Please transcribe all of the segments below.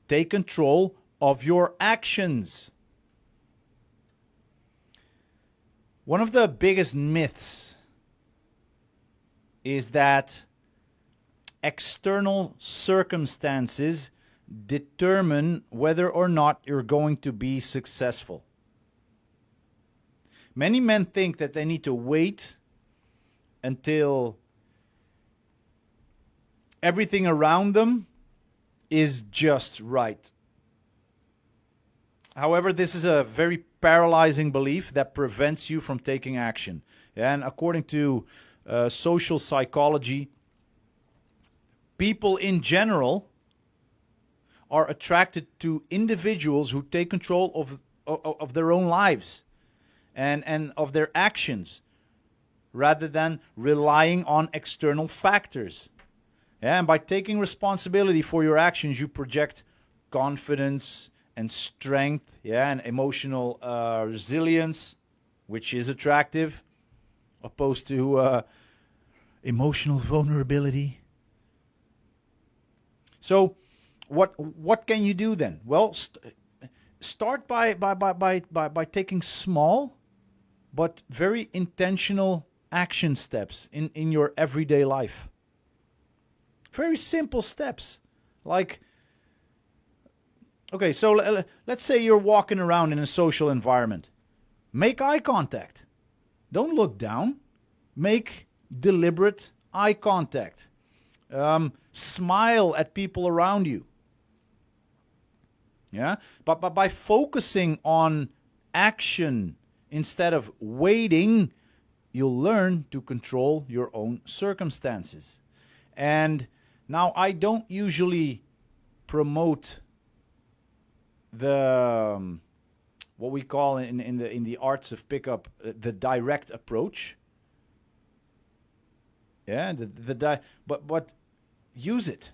Take control of your actions. One of the biggest myths is that external circumstances determine whether or not you're going to be successful. Many men think that they need to wait until everything around them is just right. However, this is a very paralyzing belief that prevents you from taking action. And according to social psychology, people in general are attracted to individuals who take control of their own lives and of their actions, rather than relying on external factors. And by taking responsibility for your actions, you project confidence and strength, and emotional resilience, which is attractive, opposed to emotional vulnerability. So, what can you do then? Well, start by taking small but very intentional action steps in your everyday life. Very simple steps, like. Okay, so let's say you're walking around in a social environment. Make eye contact. Don't look down. Make deliberate eye contact. Smile at people around you. Yeah, but by focusing on action instead of waiting, you'll learn to control your own circumstances. And now, I don't usually promote the what we call in the arts of pickup the direct approach. Yeah, but use it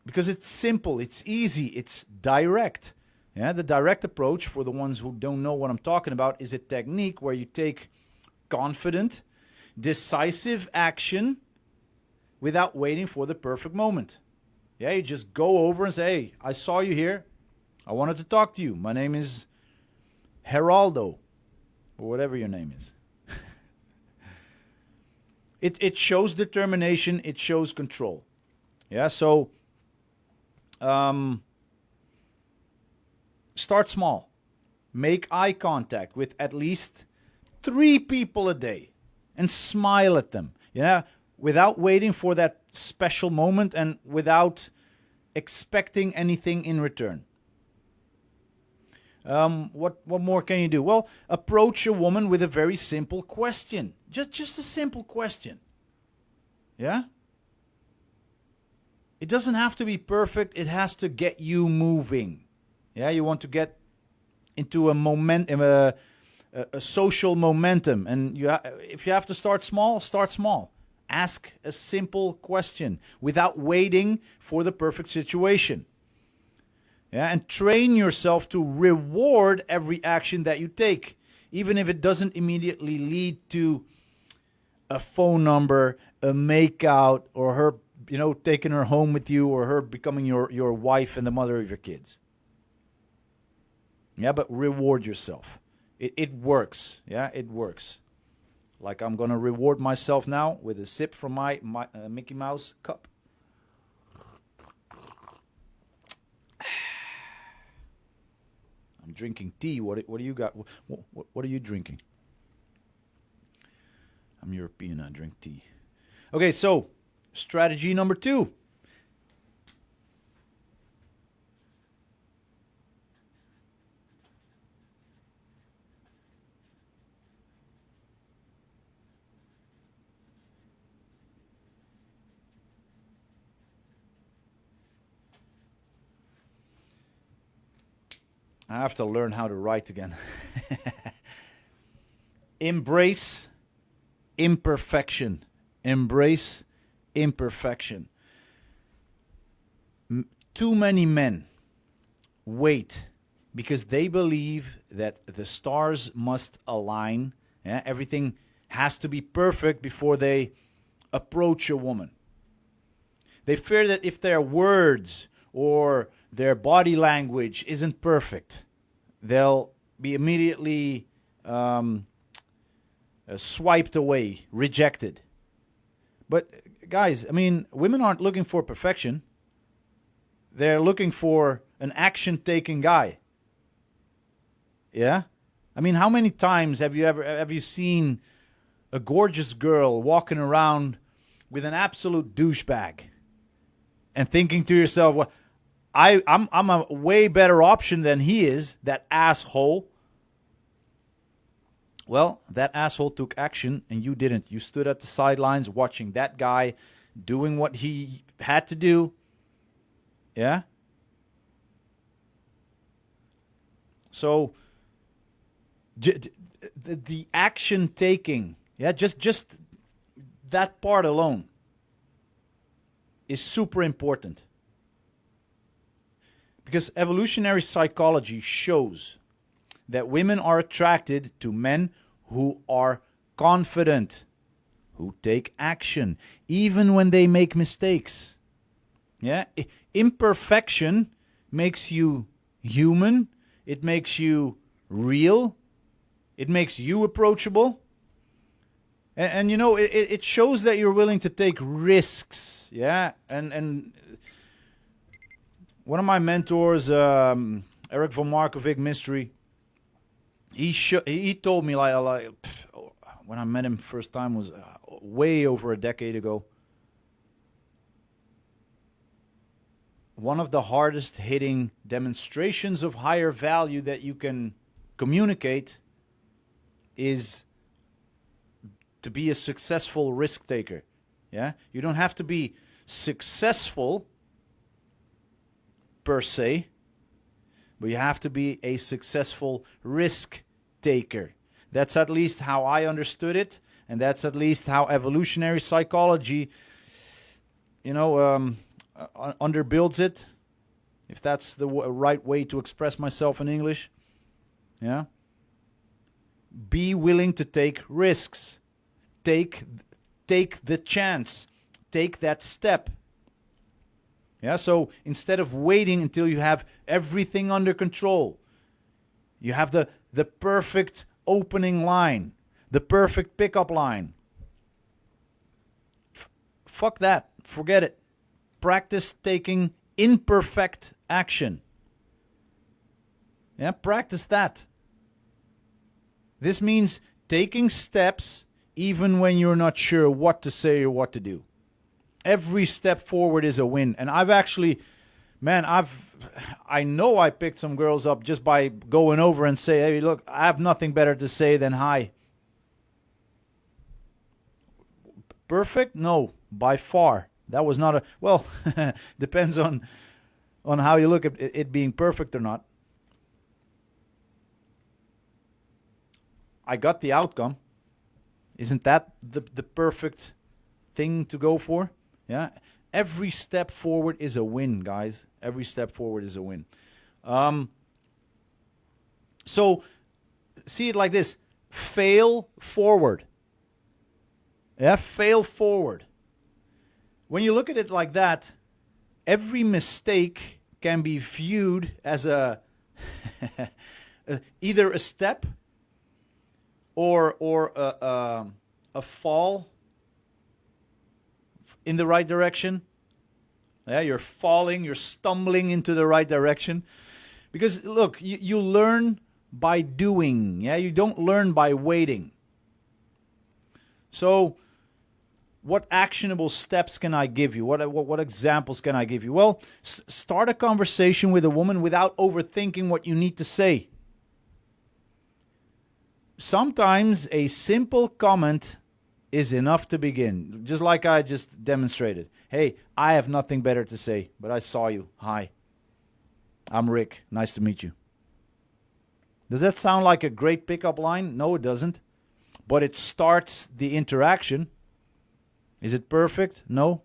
because it's simple, it's easy, it's direct. Yeah, the direct approach, for the ones who don't know what I'm talking about, is a technique where you take confident, decisive action without waiting for the perfect moment. Yeah, you just go over and say, "Hey, I saw you here. I wanted to talk to you. My name is Geraldo," or whatever your name is. It shows determination. It shows control. Yeah, so start small. Make eye contact with at least 3 people a day and smile at them. Yeah, without waiting for that special moment and without expecting anything in return. What more can you do? Well, approach a woman with a very simple question. Just a simple question. Yeah? It doesn't have to be perfect. It has to get you moving. Yeah, you want to get into a social momentum, and if you have to start small, start small. Ask a simple question without waiting for the perfect situation. Yeah, and train yourself to reward every action that you take, even if it doesn't immediately lead to a phone number, a makeout, or her, taking her home with you, or her becoming your wife and the mother of your kids. Yeah, but reward yourself. It works. Yeah, it works. Like I'm going to reward myself now with a sip from my Mickey Mouse cup. I'm drinking tea. What do you got? What are you drinking? I'm European. I drink tea. Okay, so strategy number 2. I have to learn how to write again. Embrace imperfection. Embrace imperfection. Too many men wait because they believe that the stars must align. Yeah? Everything has to be perfect before they approach a woman. They fear that if their words or their body language isn't perfect, they'll be immediately swiped away, rejected. But guys, I mean, women aren't looking for perfection. They're looking for an action-taking guy. Yeah? I mean, how many times have you seen a gorgeous girl walking around with an absolute douchebag and thinking to yourself, well, I'm a way better option than he is, that asshole. Well, that asshole took action and you didn't. You stood at the sidelines watching that guy doing what he had to do. Yeah? So the action taking, yeah, just that part alone is super important. Because evolutionary psychology shows that women are attracted to men who are confident, who take action, even when they make mistakes. Yeah? Imperfection makes you human. It makes you real. It makes you approachable. And you know, it shows that you're willing to take risks. Yeah? And one of my mentors, Eric von Markovic, Mystery, he told me, like when I met him first time was way over a decade ago. One of the hardest hitting demonstrations of higher value that you can communicate is to be a successful risk taker. Yeah? You don't have to be successful per se, but you have to be a successful risk taker. That's at least how I understood it, and that's at least how evolutionary psychology, underbuilds it, if that's the right way to express myself in English. Yeah. Be willing to take risks. Take the chance. Take that step. Yeah, so instead of waiting until you have everything under control, you have the perfect opening line, the perfect pickup line. Fuck that. Forget it. Practice taking imperfect action. Yeah, practice that. This means taking steps even when you're not sure what to say or what to do. Every step forward is a win. And I've actually, I know I picked some girls up just by going over and say, hey, look, I have nothing better to say than hi. Perfect? No, by far. That was not depends on how you look at it being perfect or not. I got the outcome. Isn't that the perfect thing to go for? Yeah. Every step forward is a win, guys. Every step forward is a win. So see it like this. Fail forward. Yeah, fail forward. When you look at it like that, every mistake can be viewed as either a step or a fall in the right direction. Yeah, you're falling, you're stumbling into the right direction. Because look, you learn by doing. Yeah, you don't learn by waiting. So what actionable steps can I give you? What examples can I give you? Well, start a conversation with a woman without overthinking what you need to say. Sometimes a simple comment is enough to begin. Just like I just demonstrated. Hey, I have nothing better to say, but I saw you. Hi. I'm Rick. Nice to meet you. Does that sound like a great pickup line? No, it doesn't. But it starts the interaction. Is it perfect? No.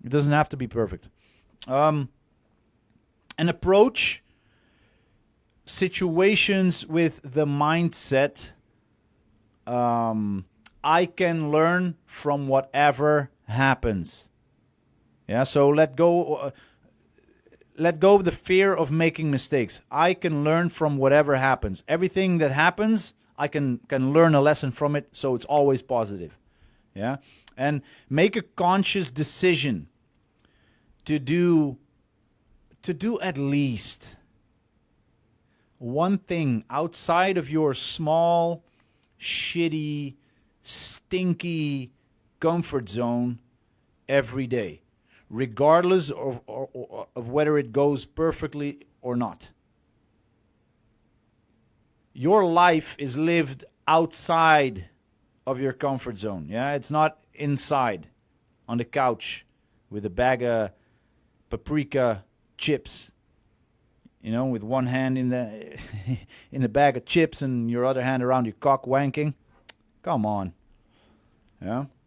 It doesn't have to be perfect. An approach situations with the mindset, I can learn from whatever happens. Yeah, so let go of the fear of making mistakes. I can learn from whatever happens. Everything that happens, I can learn a lesson from it, so it's always positive. Yeah? And make a conscious decision to do at least one thing outside of your small, shitty, stinky comfort zone every day, regardless of whether it goes perfectly or not. Your life is lived outside of your comfort zone. Yeah, it's not inside on the couch with a bag of paprika chips. You know, with one hand in the in the bag of chips and your other hand around your cock wanking. Come on. Yeah.